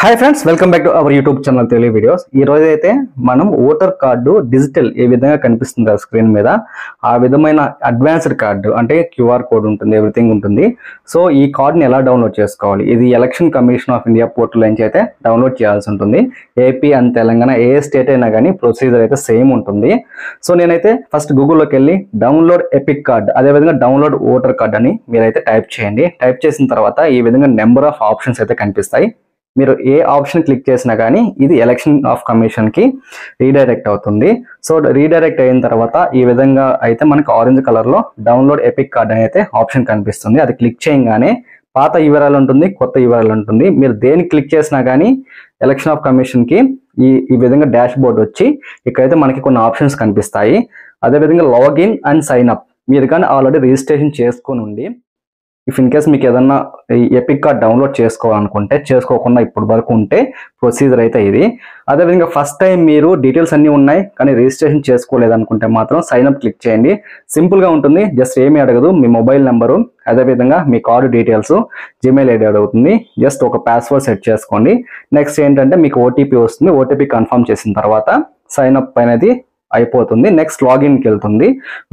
Hi friends, welcome back to our YouTube channel Telugu videos. ఈ రోజు అయితే మనం ఓటర్ కార్డు డిజిటల్ ఏ విధంగా కనిపిస్తుంది స్క్రీన్ మీద, ఆ విధమైన అడ్వాన్స్డ్ కార్డు అంటే క్యూఆర్ కోడ్ ఉంటుంది, ఎవ్రీథింగ్ ఉంటుంది. సో ఈ కార్డుని ఎలా డౌన్లోడ్ చేసుకోవాలి, ఇది election commission of India portal నుంచి అయితే డౌన్లోడ్ చేయాల్సి ఉంటుంది. AP and Telangana A state అయినా కానీ ప్రొసీజర్ అయితే సేమ్ ఉంటుంది. సో నేనైతే ఫస్ట్ గూగుల్లోకి వెళ్ళి డౌన్లోడ్ ఎపిక్ కార్డ్, అదేవిధంగా డౌన్లోడ్ ఓటర్ కార్డ్ అని మీరైతే టైప్ చేయండి. టైప్ చేసిన తర్వాత ఈ విధంగా నెంబర్ ఆఫ్ ఆప్షన్స్ అయితే కనిపిస్తాయి. మీరు ఏ ఆప్షన్ క్లిక్ చేసినా కానీ ఇది ఎలక్షన్ ఆఫ్ కమిషన్ కి రీడైరెక్ట్ అవుతుంది. సో రీడైరెక్ట్ అయిన తర్వాత ఈ విధంగా అయితే మనకి ఆరెంజ్ కలర్ లో డౌన్లోడ్ ఎపిక్ కార్డ్ అని అయితే ఆప్షన్ కనిపిస్తుంది. అది క్లిక్ చేయగానే పాత వివరాలు ఉంటుంది, కొత్త వివరాలు ఉంటుంది. మీరు దేని క్లిక్ చేసినా కానీ ఎలక్షన్ ఆఫ్ కమిషన్ కి ఈ విధంగా డాష్ బోర్డ్ వచ్చి ఇక్కడైతే మనకి కొన్ని ఆప్షన్స్ కనిపిస్తాయి. అదేవిధంగా లాగిన్ అండ్ సైన్ అప్, మీరు కానీ ఆల్రెడీ రిజిస్ట్రేషన్ చేసుకొని ఉండి ఇఫ్ ఇన్ కేస్ మీకు ఏదన్నా ఎపిక్ కార్డ్ డౌన్లోడ్ చేసుకోవాలనుకుంటే, చేసుకోకుండా ఇప్పుడు వరకు ఉంటే ప్రొసీజర్ అయితే ఇది. అదేవిధంగా ఫస్ట్ టైం మీరు డీటెయిల్స్ అన్నీ ఉన్నాయి కానీ రిజిస్ట్రేషన్ చేసుకోలేదనుకుంటే మాత్రం సైన్ అప్ క్లిక్ చేయండి. సింపుల్గా ఉంటుంది, జస్ట్ ఏమీ అడగదు. మీ మొబైల్ నెంబరు, అదేవిధంగా మీ కార్డు డీటెయిల్స్, జీమెయిల్ ఐడి అడుగుతుంది. జస్ట్ ఒక పాస్వర్డ్ సెట్ చేసుకోండి. నెక్స్ట్ ఏంటంటే మీకు ఓటీపీ వస్తుంది. ఓటీపీ కన్ఫర్మ్ చేసిన తర్వాత సైన్ అప్ అనేది అయిపోతుంది. నెక్స్ట్ లాగిన్కి వెళ్తుంది.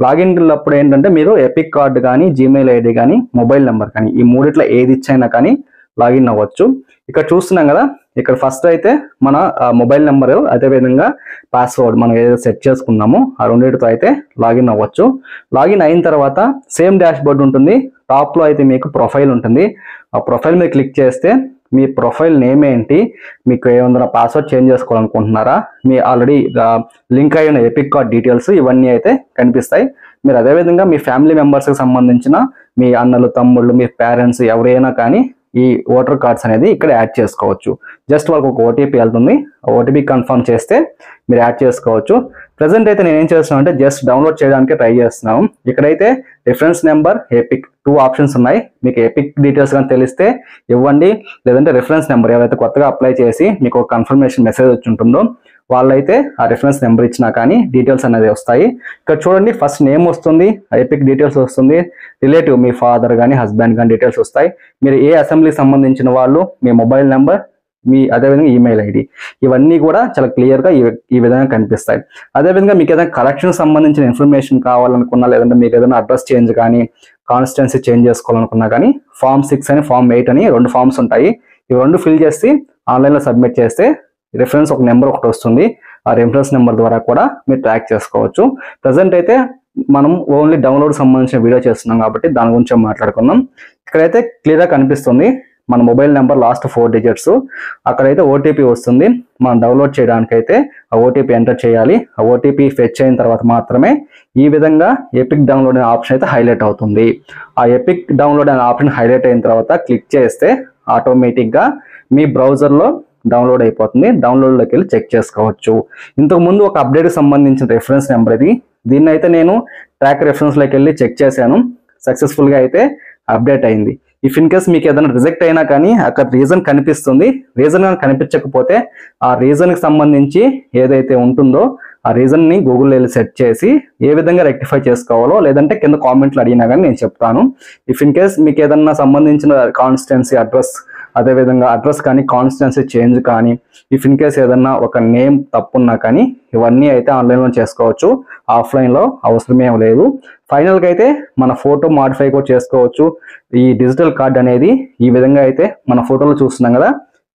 లాగిన్ అప్పుడు ఏంటంటే మీరు ఎపిక్ కార్డు కానీ, జీమెయిల్ ఐడి కానీ, మొబైల్ నెంబర్ కానీ, ఈ మూడిట్లో ఏది ఇచ్చైనా కానీ లాగిన్ అవ్వచ్చు. ఇక్కడ చూస్తున్నాం కదా, ఇక్కడ ఫస్ట్ అయితే మన మొబైల్ నెంబర్, అదేవిధంగా పాస్వర్డ్ మనం ఏదైతే సెట్ చేసుకున్నామో ఆ రెండింటితో అయితే లాగిన్ అవ్వచ్చు. లాగిన్ అయిన తర్వాత సేమ్ డాష్ బోర్డ్ ఉంటుంది. టాప్లో అయితే మీకు ప్రొఫైల్ ఉంటుంది. ఆ ప్రొఫైల్ మీద క్లిక్ చేస్తే మీ ప్రొఫైల్ నేమ్ ఏంటి, మీకు ఏమన్నా పాస్వర్డ్ చేంజ్ చేసుకోవాలనుకుంటున్నారా, మీ ఆల్రెడీ లింక్ అయిన ఎపిక్ కార్డ్ డీటెయిల్స్ ఇవన్నీ అయితే కనిపిస్తాయి. మీరు అదేవిధంగా మీ ఫ్యామిలీ మెంబర్స్కి సంబంధించిన మీ అన్నలు, తమ్ముళ్ళు, మీ పేరెంట్స్ ఎవరైనా కానీ ఈ ఓటర్ కార్డ్స్ అనేది ఇక్కడ యాడ్ చేసుకోవచ్చు. జస్ట్ వాళ్ళకి ఒక ఓటీపీ వెళ్తుంది. ఓటీపీ కన్ఫర్మ్ చేస్తే మీరు యాడ్ చేసుకోవచ్చు. ప్రజెంట్ అయితే నేను ఏం చేస్తున్నాను అంటే జస్ట్ డౌన్లోడ్ చేయడానికి ట్రై చేస్తున్నాను. ఇక్కడైతే రిఫరెన్స్ నెంబర్, ఎపిక్ 2 ఆప్షన్స్ ఉన్నాయి. మీకు ఎపిక్ డీటెయిల్స్ కానీ తెలిస్తే ఇవ్వండి, లేదంటే రిఫరెన్స్ నెంబర్ ఎవరైతే కొత్తగా అప్లై చేసి మీకు ఒక కన్ఫర్మేషన్ మెసేజ్ వచ్చి ఉంటుందో వాళ్ళైతే ఆ రిఫరెన్స్ నెంబర్ ఇచ్చినా కానీ డీటెయిల్స్ అనేది వస్తాయి. ఇక్కడ చూడండి, ఫస్ట్ నేమ్ వస్తుంది, ఎపిక్ డీటెయిల్స్ వస్తుంది, రిలేటివ్ మీ ఫాదర్ కానీ హస్బెండ్ కానీ డీటెయిల్స్ వస్తాయి. మీరు ఏ అసెంబ్లీకి సంబంధించిన వాళ్ళు, మీ మొబైల్ నెంబర్, మీ అదేవిధంగా ఈమెయిల్ ఐడి, ఇవన్నీ కూడా చాలా క్లియర్గా ఈ విధంగా కనిపిస్తాయి. అదేవిధంగా మీకు ఏదైనా కరెక్షన్ సంబంధించిన ఇన్ఫర్మేషన్ కావాలనుకున్నా, లేదంటే మీకు ఏదైనా అడ్రస్ చేంజ్ కానీ, కాన్స్టిట్యున్సీ చేంజ్ చేసుకోవాలనుకున్నా కానీ ఫామ్ 6 అని, ఫామ్ 8 అని 2 ఫామ్స్ ఉంటాయి. ఇవి 2 ఫిల్ చేసి ఆన్లైన్లో సబ్మిట్ చేస్తే రిఫరెన్స్ ఒక నెంబర్ ఒకటి వస్తుంది. ఆ రిఫరెన్స్ నెంబర్ ద్వారా కూడా మీరు ట్రాక్ చేసుకోవచ్చు. ప్రజెంట్ అయితే మనం ఓన్లీ డౌన్లోడ్ సంబంధించిన వీడియో చేస్తున్నాం కాబట్టి దాని గురించి మాట్లాడుకుందాం. ఇక్కడైతే క్లియర్గా కనిపిస్తుంది మన మొబైల్ నెంబర్ లాస్ట్ 4 డిజిట్స్. అక్కడైతే ఓటీపీ వస్తుంది. మనం డౌన్లోడ్ చేయడానికి అయితే ఆ ఓటీపీ ఎంటర్ చేయాలి. ఆ ఓటీపీ ఫెచ్ అయిన తర్వాత మాత్రమే ఈ విధంగా ఎపిక్ డౌన్లోడ్ అనే ఆప్షన్ అయితే హైలైట్ అవుతుంది. ఆ ఎపిక్ డౌన్లోడ్ అనే ఆప్షన్ హైలైట్ అయిన తర్వాత క్లిక్ చేస్తే ఆటోమేటిక్గా మీ బ్రౌజర్లో డౌన్లోడ్ అయిపోతుంది. డౌన్లోడ్లోకి వెళ్ళి చెక్ చేసుకోవచ్చు. ఇంతకుముందు ఒక అప్డేట్కి సంబంధించిన రిఫరెన్స్ నెంబర్ ఇది. దీన్ని అయితే నేను ట్రాక్ రెఫరెన్స్లోకి వెళ్ళి చెక్ చేశాను. సక్సెస్ఫుల్గా అయితే అప్డేట్ అయింది. ఇఫ్ ఇన్ కేస్ మీకు ఏదైనా రిజెక్ట్ అయినా కానీ అక్కడ రీజన్ కనిపిస్తుంది. రీజన్ కనిపించకపోతే ఆ రీజన్కి సంబంధించి ఏదైతే ఉంటుందో ఆ రీజన్ని గూగుల్లో వెళ్ళి సెర్చ్ చేసి ఏ విధంగా రెక్టిఫై చేసుకోవాలో, లేదంటే కింద కామెంట్లు అడిగినా కానీ నేను చెప్తాను. ఇఫ్ ఇన్ కేస్ మీకు ఏదన్నా సంబంధించిన కాన్స్టిట్యున్సీ అడ్రస్, అదేవిధంగా అడ్రస్ కానీ, కాన్స్టిట్యున్సీ చేంజ్ కానీ, ఇఫ్ ఇన్ కేస్ ఏదన్నా ఒక నేమ్ తప్పున్నా కానీ ఇవన్నీ అయితే ఆన్లైన్లో చేసుకోవచ్చు. ఆఫ్లైన్లో అవసరమే లేదు. ఫైనల్గా అయితే మన ఫోటో మాడిఫై కూడా చేసుకోవచ్చు. ఈ డిజిటల్ కార్డ్ అనేది ఈ విధంగా అయితే మన ఫోటోలో చూస్తున్నాం కదా,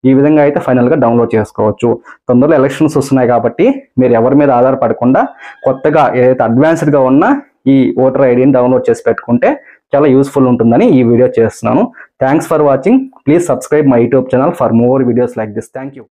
ఈ విధంగా అయితే ఫైనల్గా డౌన్లోడ్ చేసుకోవచ్చు. తొందరలో ఎలక్షన్స్ వస్తున్నాయి కాబట్టి మీరు ఎవరి మీద ఆధారపడకుండా కొత్తగా ఏదైతే అడ్వాన్స్డ్గా ఉన్నా ఈ ఓటర్ ఐడిని డౌన్లోడ్ చేసి పెట్టుకుంటే చాలా యూస్ఫుల్ ఉంటుందని ఈ వీడియో చేస్తున్నాను. Thanks for watching. Please subscribe my YouTube channel for more videos like this. Thank you.